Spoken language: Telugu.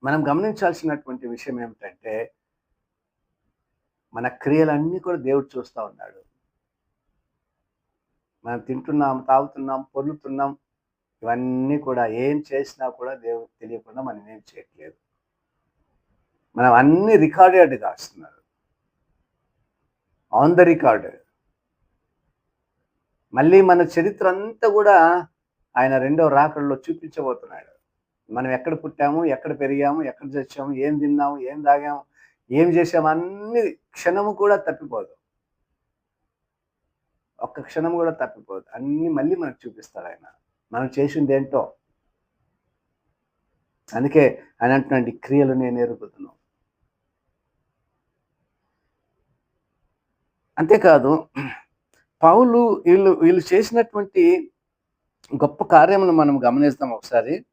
మనం గమనించాల్సినటువంటి విషయం ఏమిటంటే, మన క్రియలన్నీ కూడా దేవుడు చూస్తా ఉన్నాడు. మనం తింటున్నాం, తాగుతున్నాం, పొర్లుతున్నాం. ఇవన్నీ కూడా ఏం చేసినా కూడా దేవుడికి తెలియకుండా మనం ఏం చేయట్లేదు. మనం అన్నీ రికార్డెడ్‌గా రాస్తున్నారు. On the record. మళ్ళీ మన చరిత్ర అంతా కూడా ఆయన రెండో రాకడలో చూపించబోతున్నాడు. మనం ఎక్కడ పుట్టాము, ఎక్కడ పెరిగాము, ఎక్కడ చచ్చాము, ఏం తిన్నాము, ఏం తాగాము, ఏం చేసాము అన్నీ క్షణము కూడా తప్పిపోదు. ఒక్క క్షణం కూడా తప్పిపోదు. అన్నీ మళ్ళీ మనకు చూపిస్తాడాయన. మనం చేసిందేంటో. అందుకే ఆయన అంటున్నాడు, "ఈ క్రియలు నేను ఎరుగుదును." అంతేకాదు పౌలు వీళ్ళు చేసినటువంటి గొప్ప కార్యమును మనం గమనిస్తాం ఒకసారి.